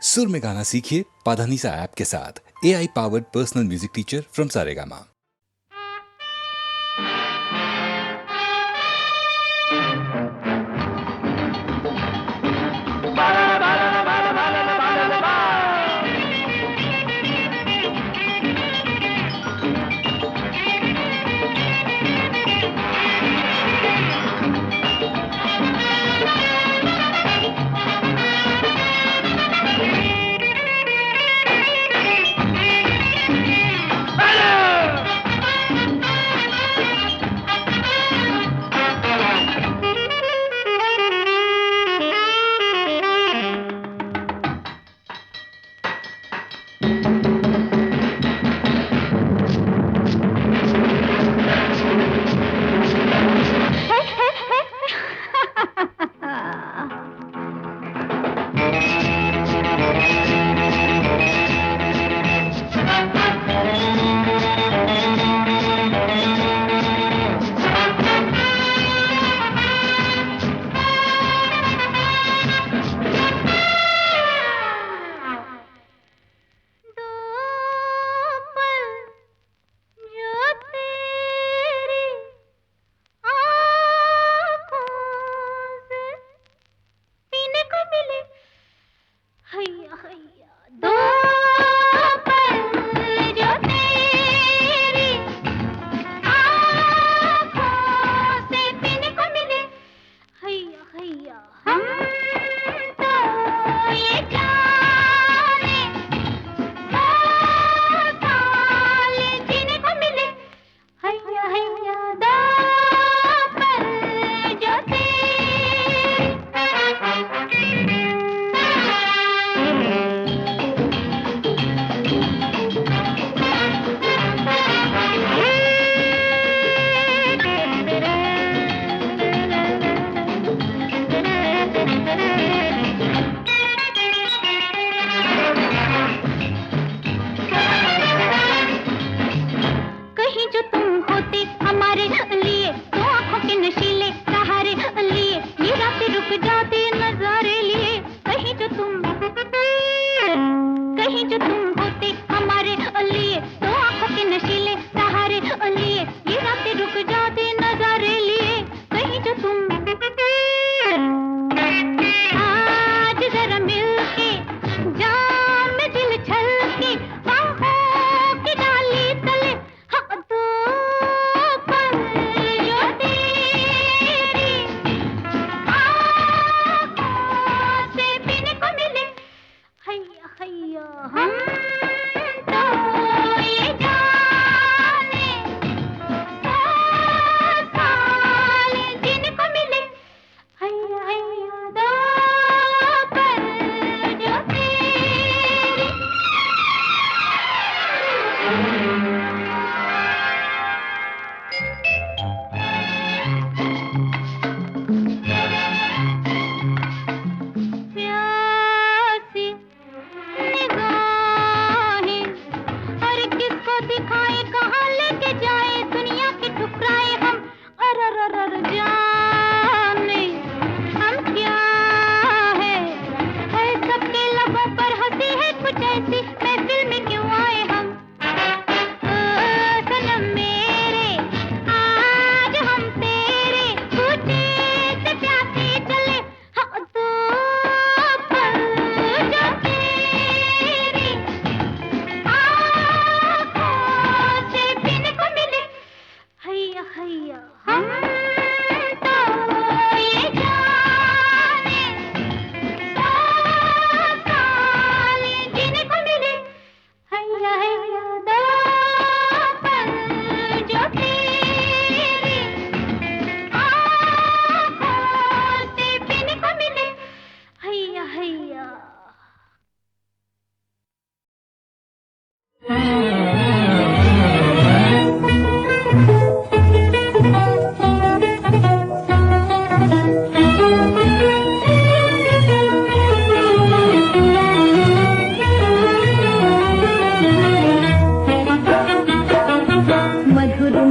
सुर में गाना सीखिए पाधानीसा ऐप के साथ। AI powered personal music teacher from Saregama.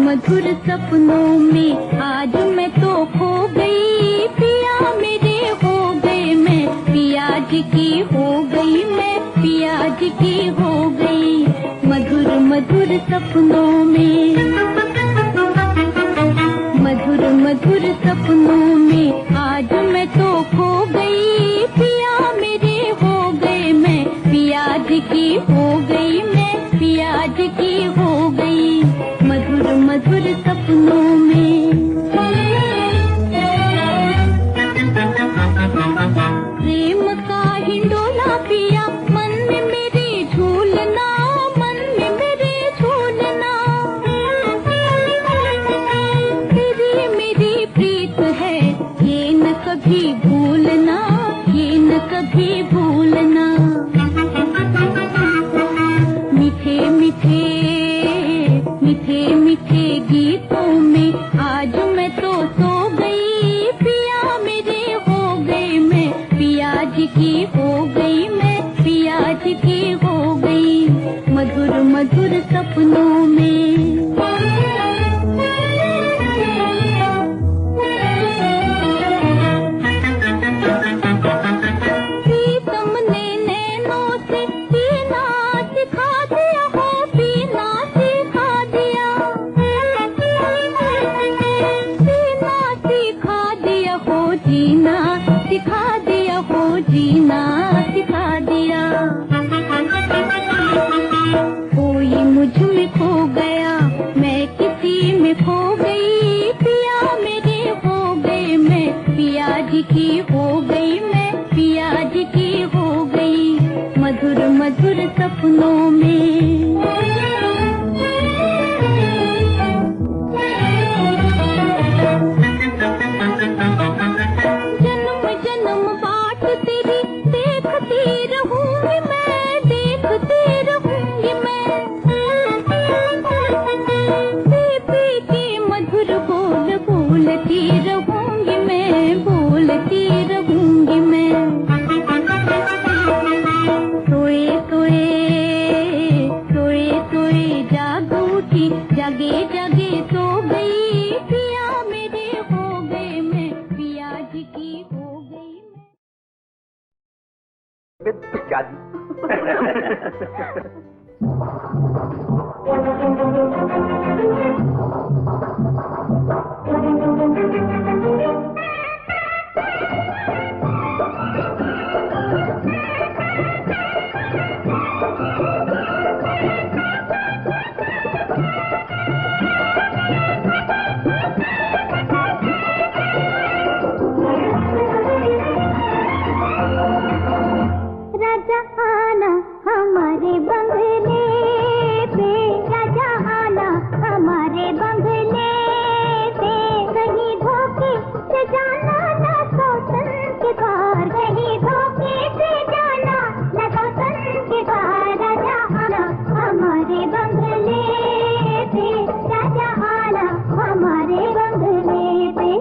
मधुर सपनों में आज मैं तो खो गई, पिया मेरे हो गए, मैं पिया जी की हो गई मैं। आज की हो गई मधुर मधुर सपनों में, मधुर मधुर सपनों में आज मैं तो खो गई। पिया मेरे हो गए मैं पिया जी की हो गई, मैं पिया जी की हो गई मधुर मधुर सपनों में। प्रेम का हिंडोला पिया मन में मेरे झूलना, मन में मेरे झूलना। तेरी मेरी प्रीत है ये न कभी भूलना, ये न कभी भूलना। मीठे मीठे मीठे मीठे गीतों में आज मैं तो सो गई। पिया मेरे हो गए मैं पिया जी की हो गई, मैं पिया जी की हो गई मधुर मधुर सपनों में। प्रीतम ने नैनों से पीना सिखा दिया हो, पीना सिखा दिया, पीना सिखा दिया हो, जीना सिखा दिया हो, जीना सिखा दिया। कोई मुझ में खो गया मैं किसी में खो गई। पिया मेरे हो गए मैं पिया जी की हो गई, मैं पिया जी की हो गई मधुर मधुर सपनों में। जन्म जन्म बाट तेरी देखती रहूंगी मैं, देखती रहूंगी मैं। पी के मधुर बोल बोलती रहूंगी मैं, बोलती रहूंगी मैं। सोए सोए सोए सोए जाग उठी, जागे जागे सो गई। पिया मेरे हो गए मैं पिया जी की हो गई मैं। राजा आना हमारे बंगले पे, राजा आना हमारे बंगले पे। कहीं धोखे से जाना ना सौतन के द्वार, कहीं धोखे से जाना ना सौतन के द्वार। राजा आना हमारे बंगले पे, राजा आना हमारे बंगले पे।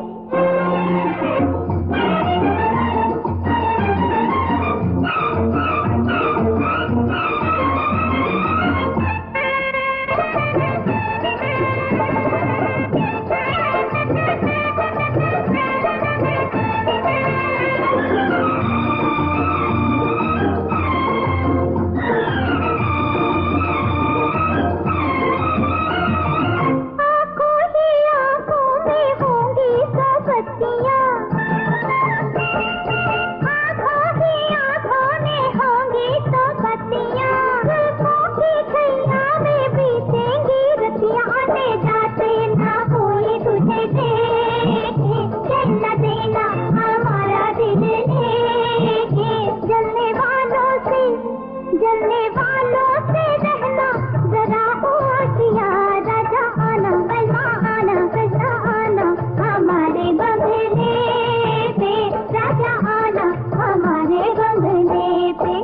जलने वालों से रहना जरा होशियार। राजा आना बलवा आना सजा आना हमारे बंगले पे, राजा आना हमारे बंगले पे।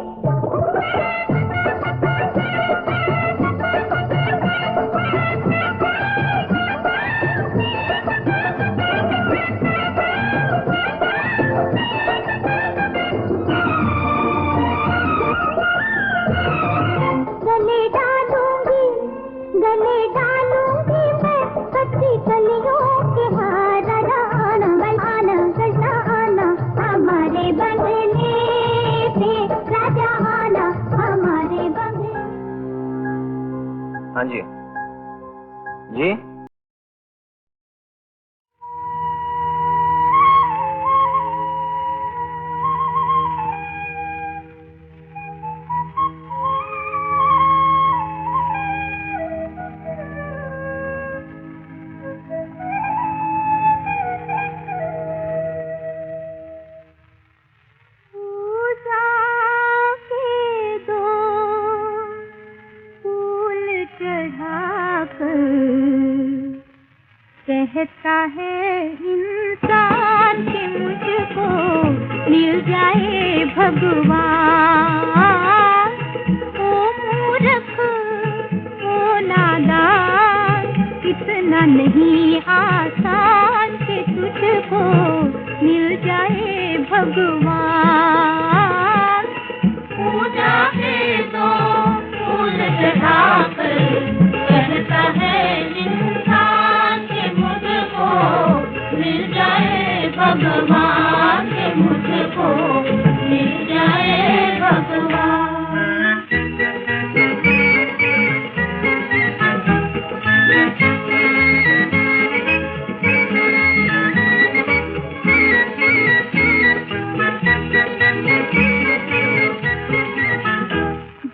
हाँ जी जी। पूजा के दो फूल चढ़ाकर कहता है इंसान कि मुझको मिल जाए भगवान। ओ मूर्ख ओ नादान, इतना नहीं आसान कि तुझको मिल जाए भगवान। पूजा के दो फूल चढ़ाकर कहता है इंसान कि मुझको मिल जाए भगवान, कि मुझको मिल जाए भगवान।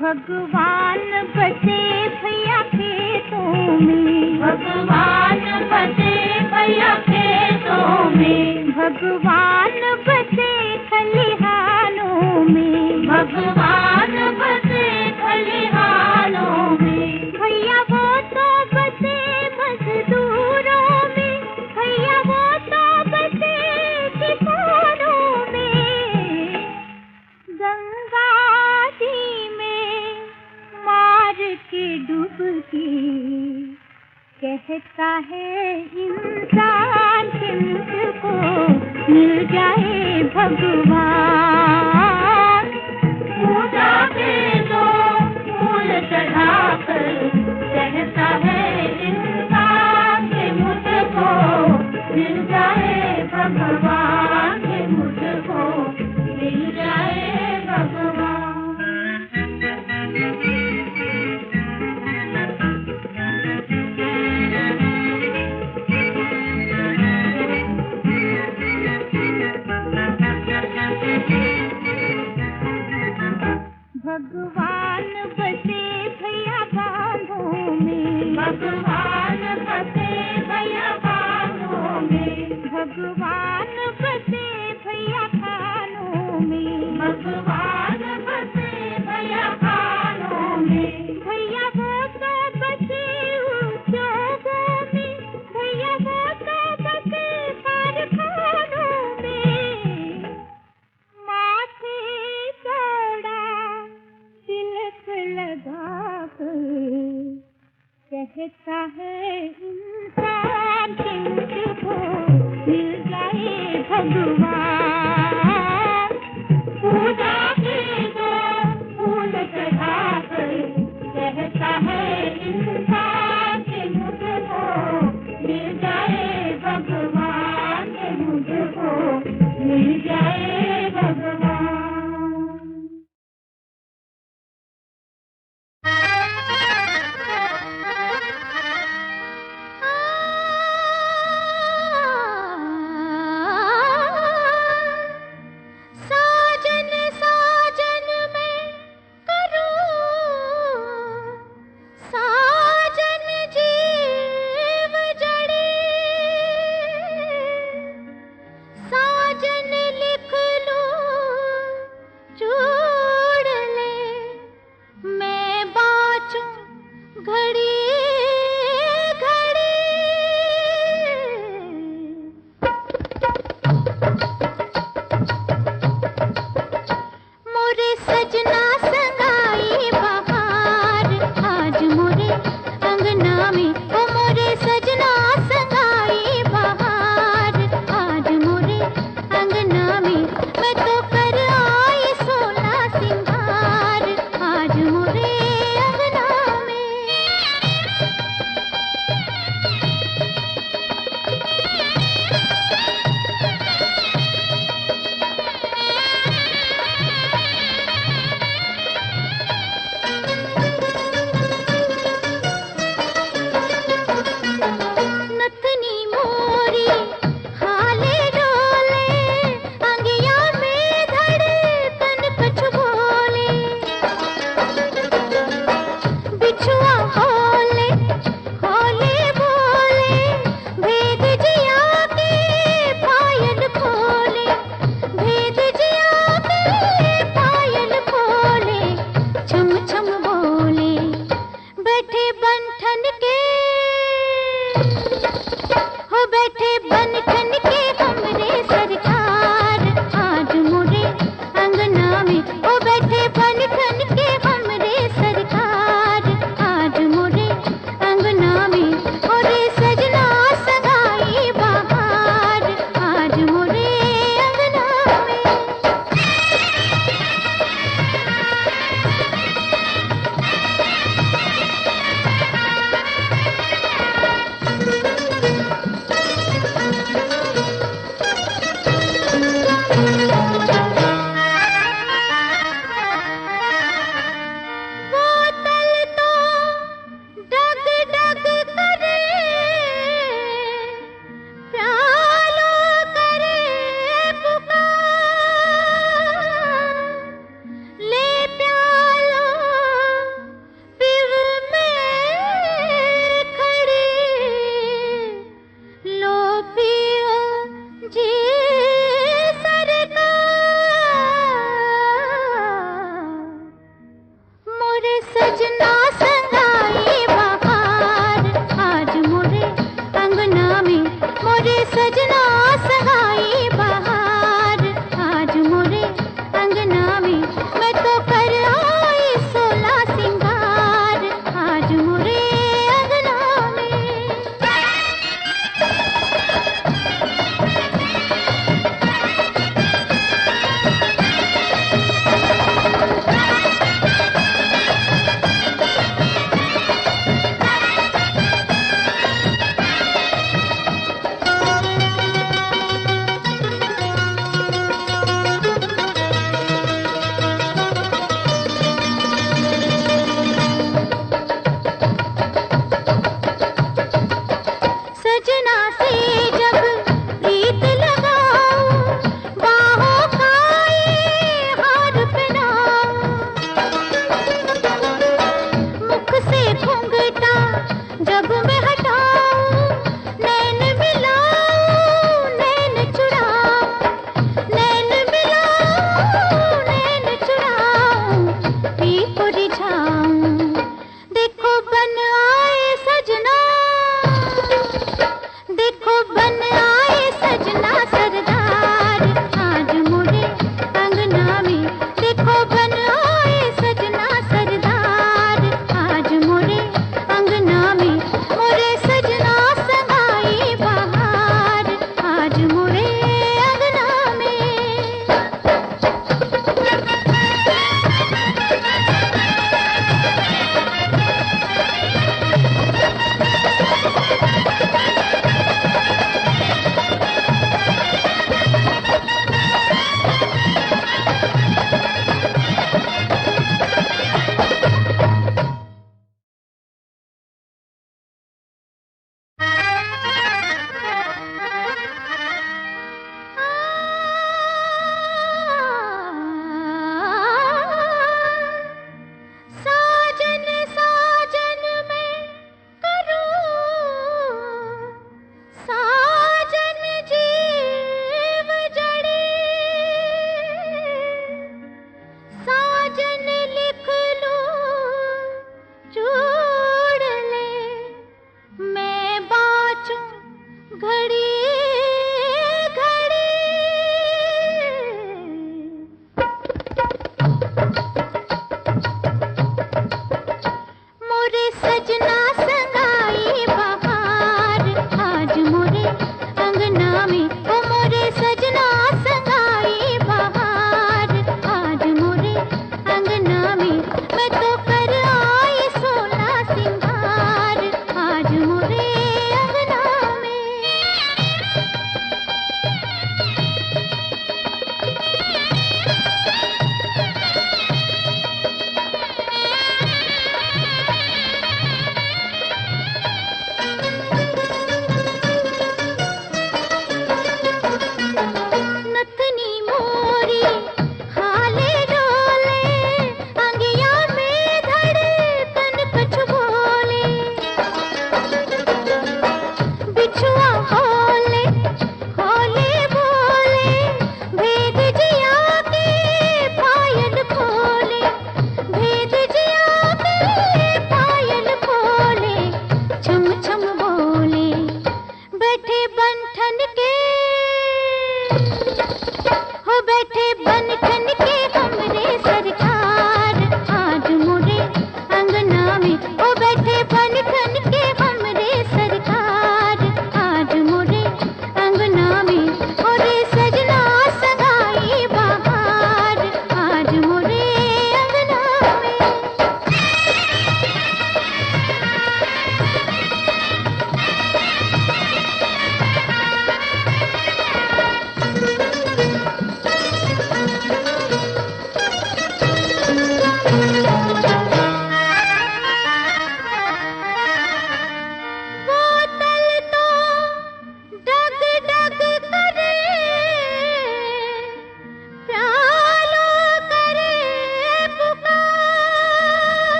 भगवान बसे भैया खेतों में, भगवान बसे भैया खेतों में, भगवान बसे खलिहानों में, भगवान बसे खलिहानों में। भैया वो तो बसे मजदूरों में, भैया वो तो बसे किसानों में। गंगा जी में मार के डुबकी कहता है इंसान कि मुझको मिल जाए भगवान। पूजा के दो फूल चढ़ाकर कहता है इंसान कि मुझको मिल जाए भगवान, कि मुझको मिल जाए भगवान। भगवान बसे भैया बांधों में, भगवान बसे भैया बांधों में, भगवान बसे भैया खानों में, भगवान बसे भैया खानों में। भैया